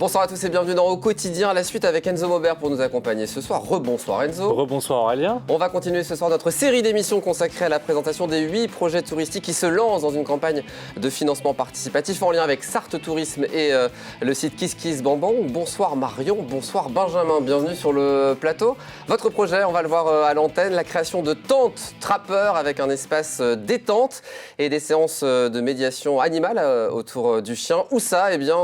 Bonsoir à tous et bienvenue dans Au Quotidien, la suite avec Enzo Maubert pour nous accompagner ce soir. Rebonsoir Enzo. Rebonsoir Aurélien. On va continuer ce soir notre série d'émissions consacrée à la présentation des 8 projets touristiques qui se lancent dans une campagne de financement participatif en lien avec Sarthe Tourisme et le site KissKissBankBank. Bonsoir Marion, bonsoir Benjamin, bienvenue sur le plateau. Votre projet, on va le voir à l'antenne, la création de tentes trappeurs avec un espace détente et des séances de médiation animale autour du chien. Où ça? Eh bien,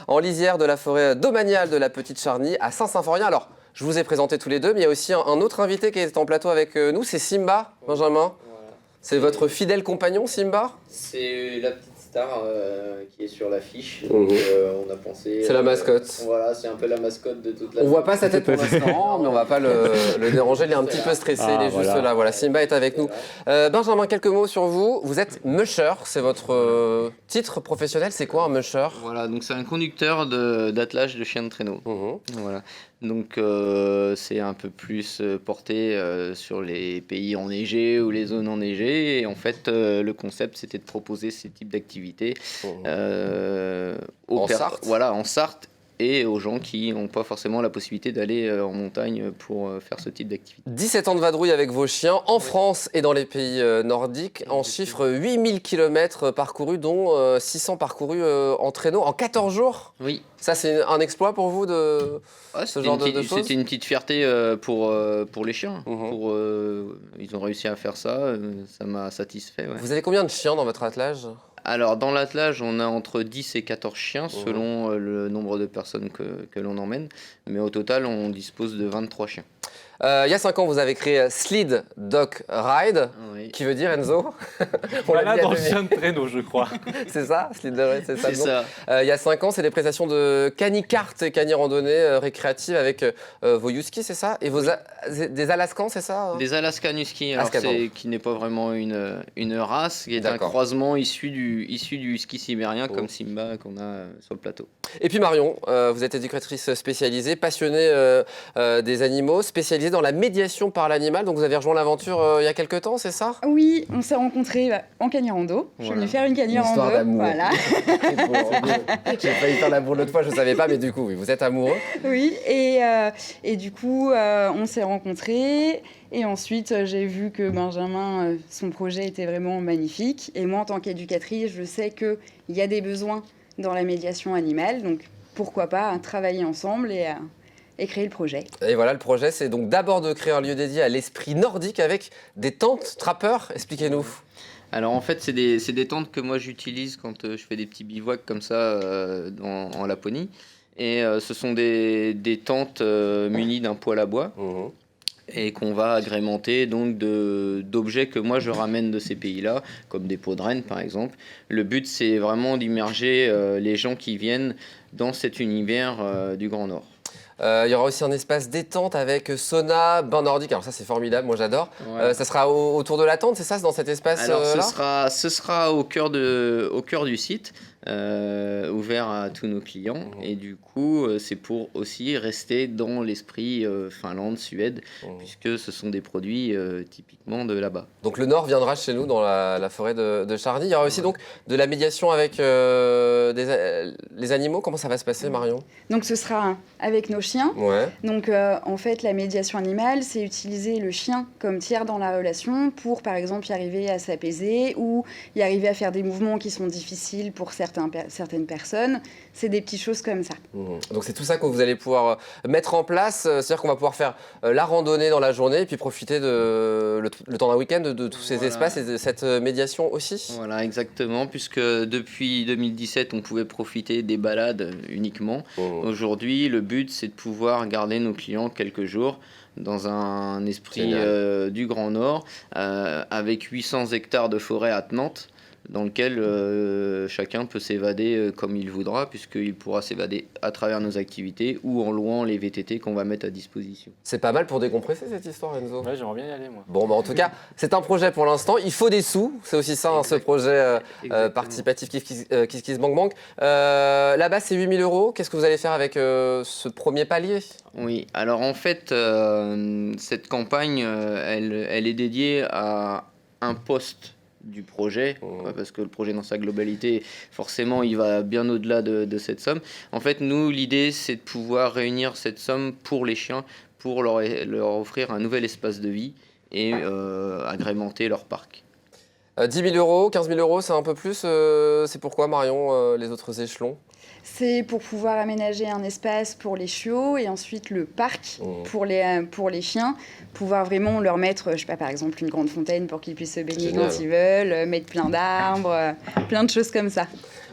en lisière de la forêt domaniale de la Petite Charny à Saint-Symphorien. Alors, je vous ai présenté tous les deux, mais il y a aussi un autre invité qui est en plateau avec nous, c'est Simba, Benjamin. Voilà. C'est votre fidèle compagnon, Simba? C'est la petite star qui est sur l'affiche. Donc, on a pensé. C'est la mascotte. Voilà, c'est un peu la mascotte de toute la. On voit pas sa tête pour l'instant, mais on va pas le déranger. Il est un petit peu stressé, il est juste là. Voilà, Simba est avec nous. Benjamin, quelques mots sur vous. Vous êtes musher, c'est votre titre professionnel. C'est quoi un musher? Voilà, donc c'est un conducteur d'attelage de chiens de traîneau. Voilà. Donc c'est un peu plus porté sur les pays enneigés ou les zones enneigées. Et en fait, le concept, c'était de proposer ce type d'activité en Sarthe. Voilà, en Sarthe, et aux gens qui n'ont pas forcément la possibilité d'aller en montagne pour faire ce type d'activité. 17 ans de vadrouille avec vos chiens en France et dans les pays nordiques. En chiffre, 8000 km parcourus, dont 600 parcourus en traîneau en 14 jours. Oui. Ça, c'est un exploit pour vous de ce genre de choses? C'était une petite fierté pour les chiens. Ils ont réussi à faire ça, ça m'a satisfait. Ouais. Vous avez combien de chiens dans votre attelage? Alors, dans l'attelage, on a entre 10 et 14 chiens, selon le nombre de personnes que l'on emmène. Mais au total, on dispose de 23 chiens. Il y a 5 ans, vous avez créé Sled Dog Ride, qui veut dire, Enzo? Voilà, dans le chien de traîneau, je crois. C'est ça, Sled Dog Ride, c'est ça. C'est ça. Il y a 5 ans, c'est des prestations de cani-kart et cani-randonnée récréative avec vos huskies, c'est ça? Et des Alaskans, c'est ça? Des Alaskan Husky, qui n'est pas vraiment une race, qui est un croisement issu du husky sibérien, comme Simba qu'on a sur le plateau. Et puis Marion, vous êtes éducatrice spécialisée, passionnée des animaux, spécialisée dans la médiation par l'animal. Donc vous avez rejoint l'aventure il y a quelques temps, c'est ça? Oui, on s'est rencontrés en cani-rando. Je suis venue faire une cani-rando. Histoire d'amour. Voilà. J'ai failli faire l'amour l'autre fois, je ne savais pas, mais du coup, oui, vous êtes amoureux. Oui, et du coup, on s'est rencontrés. Et ensuite, j'ai vu que Benjamin, son projet était vraiment magnifique. Et moi, en tant qu'éducatrice, je sais qu'il y a des besoins dans la médiation animale. Donc, pourquoi pas travailler ensemble et créer le projet. Et voilà, le projet, c'est donc d'abord de créer un lieu dédié à l'esprit nordique avec des tentes trappeurs. Expliquez-nous. Alors en fait, c'est des tentes que moi j'utilise quand je fais des petits bivouacs comme ça en Laponie. Et ce sont des tentes munies d'un poêle à bois. Et qu'on va agrémenter donc d'objets que moi je ramène de ces pays-là, comme des peaux de renne par exemple. Le but, c'est vraiment d'immerger les gens qui viennent dans cet univers du Grand Nord. Il y aura aussi un espace détente avec sauna, bain nordique. Alors ça, c'est formidable, moi j'adore. Ouais. Ça sera autour de la tente, c'est ça, dans cet espace-là? Alors ce sera au cœur du site. Ouvert à tous nos clients et du coup c'est pour aussi rester dans l'esprit Finlande, Suède, puisque ce sont des produits typiquement de là-bas. Donc le Nord viendra chez nous dans la forêt de Charny. Il y aura aussi donc de la médiation avec les animaux. Comment ça va se passer, Marion? Donc ce sera avec nos chiens. Ouais. Donc en fait la médiation animale, c'est utiliser le chien comme tiers dans la relation pour par exemple y arriver à s'apaiser ou y arriver à faire des mouvements qui sont difficiles pour certaines personnes. C'est des petites choses comme ça. Donc c'est tout ça que vous allez pouvoir mettre en place. C'est-à-dire qu'on va pouvoir faire la randonnée dans la journée et puis profiter le temps d'un week-end de tous ces espaces et de cette médiation aussi. Voilà, exactement, puisque depuis 2017, on pouvait profiter des balades uniquement. Aujourd'hui, le but, c'est de pouvoir garder nos clients quelques jours dans un esprit du Grand Nord, avec 800 hectares de forêt attenante, dans lequel chacun peut s'évader comme il voudra, puisqu'il pourra s'évader à travers nos activités ou en louant les VTT qu'on va mettre à disposition. C'est pas mal pour décompresser cette histoire, Enzo. Ouais, j'aimerais bien y aller, moi. Bon, bah, en tout cas, c'est un projet pour l'instant. Il faut des sous. C'est aussi ça, ce projet participatif KissKissBankBank. Là-bas, c'est 8 000 €. Qu'est-ce que vous allez faire avec ce premier palier? Oui, alors en fait, cette campagne, elle est dédiée à un poste du projet, parce que le projet dans sa globalité, forcément, il va bien au-delà de cette somme. En fait, nous, l'idée, c'est de pouvoir réunir cette somme pour les chiens, pour leur offrir un nouvel espace de vie et agrémenter leur parc. 10 000 euros, 15 000 euros, c'est un peu plus. C'est pourquoi, Marion, les autres échelons? C'est pour pouvoir aménager un espace pour les chiots et ensuite le parc pour les chiens, pouvoir vraiment leur mettre, je sais pas, par exemple une grande fontaine pour qu'ils puissent se baigner quand ils veulent, mettre plein d'arbres, plein de choses comme ça.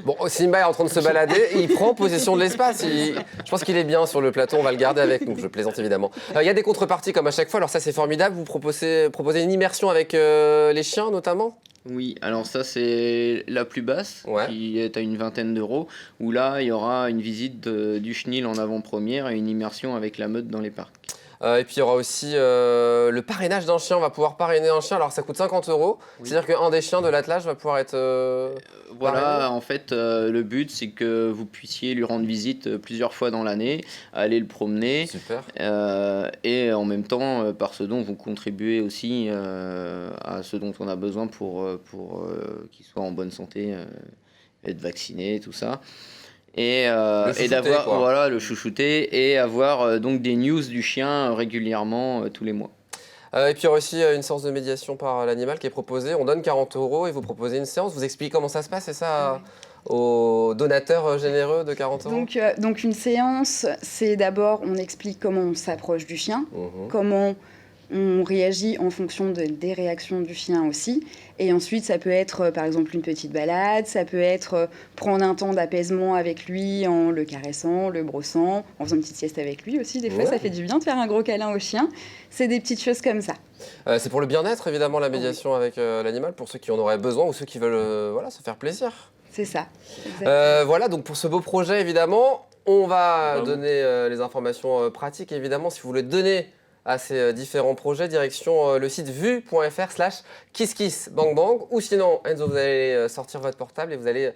Bon, Simba est en train de se balader et il prend possession de l'espace. Je pense qu'il est bien sur le plateau, on va le garder avec nous, je plaisante évidemment. Il y a des contreparties comme à chaque fois, alors ça c'est formidable. Vous proposez une immersion avec les chiens notamment? Oui, alors ça c'est la plus basse, qui est à une vingtaine d'euros, où là il y aura une visite du chenil en avant-première et une immersion avec la meute dans les parcs. Et puis il y aura aussi le parrainage d'un chien. On va pouvoir parrainer un chien. Alors ça coûte 50 euros. Oui. C'est-à-dire qu'un des chiens de l'attelage va pouvoir être. Voilà, parrainé. En fait, le but c'est que vous puissiez lui rendre visite plusieurs fois dans l'année, aller le promener. Super. Et en même temps, par ce don, vous contribuez aussi à ce dont on a besoin pour qu'il soit en bonne santé, être vacciné, tout ça. Et d'avoir le chouchouter et avoir donc des news du chien régulièrement tous les mois. Et puis il y aura aussi une séance de médiation par l'animal qui est proposée. On donne 40 euros et vous proposez une séance. Vous expliquez comment ça se passe, c'est ça, aux donateurs généreux de 40 euros? Donc une séance, c'est d'abord on explique comment on s'approche du chien, comment on réagit en fonction des réactions du chien aussi. Et ensuite, ça peut être par exemple une petite balade, ça peut être prendre un temps d'apaisement avec lui en le caressant, le brossant, en faisant une petite sieste avec lui aussi. Des fois, ça fait du bien de faire un gros câlin au chien. C'est des petites choses comme ça. C'est pour le bien-être, évidemment, la médiation avec l'animal, pour ceux qui en auraient besoin ou ceux qui veulent se faire plaisir. C'est ça. Voilà, donc pour ce beau projet, évidemment, on va donner les informations pratiques. Évidemment, si vous voulez donner à ces différents projets, direction le site vu.fr/KissKissBangBang, ou sinon, Enzo, vous allez sortir votre portable et vous allez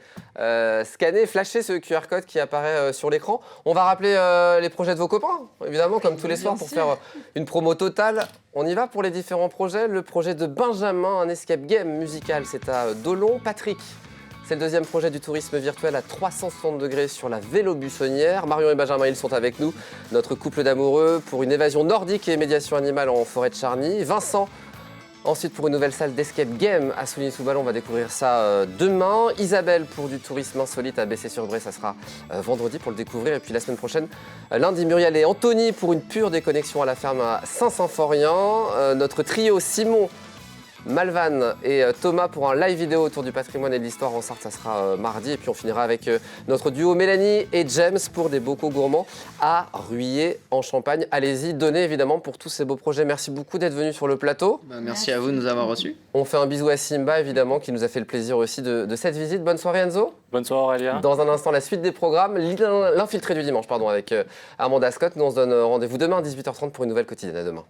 scanner, flasher ce QR code qui apparaît sur l'écran. On va rappeler les projets de vos copains, évidemment, comme tous les soirs, pour faire une promo totale. On y va pour les différents projets. Le projet de Benjamin, un escape game musical, c'est à Dolon. Patrick, c'est le deuxième projet du tourisme virtuel à 360 degrés sur la Vélo-Buissonnière. Marion et Benjamin, ils sont avec nous. Notre couple d'amoureux pour une évasion nordique et médiation animale en forêt de Charny. Vincent, ensuite pour une nouvelle salle d'escape game à Soligny-sous-Ballon. On va découvrir ça demain. Isabelle pour du tourisme insolite à Bessay-sur-Bray. Ça sera vendredi pour le découvrir. Et puis la semaine prochaine, lundi, Muriel et Anthony pour une pure déconnexion à la ferme à Saint-Symphorien. Notre trio Simon, Malvan et Thomas pour un live vidéo autour du patrimoine et de l'histoire en Sarthe, ça sera mardi. Et puis on finira avec notre duo Mélanie et James pour des bocaux gourmands à Ruillé en Champagne. Allez-y, donnez évidemment pour tous ces beaux projets. Merci beaucoup d'être venus sur le plateau. Merci à vous de nous avoir reçus. On fait un bisou à Simba évidemment qui nous a fait le plaisir aussi de cette visite. Bonne soirée Enzo. Bonne soirée Aurélien. Dans un instant, la suite des programmes, l'infiltré du dimanche avec Armand Ascot. Nous on se donne rendez-vous demain à 18h30 pour une nouvelle quotidienne. À demain.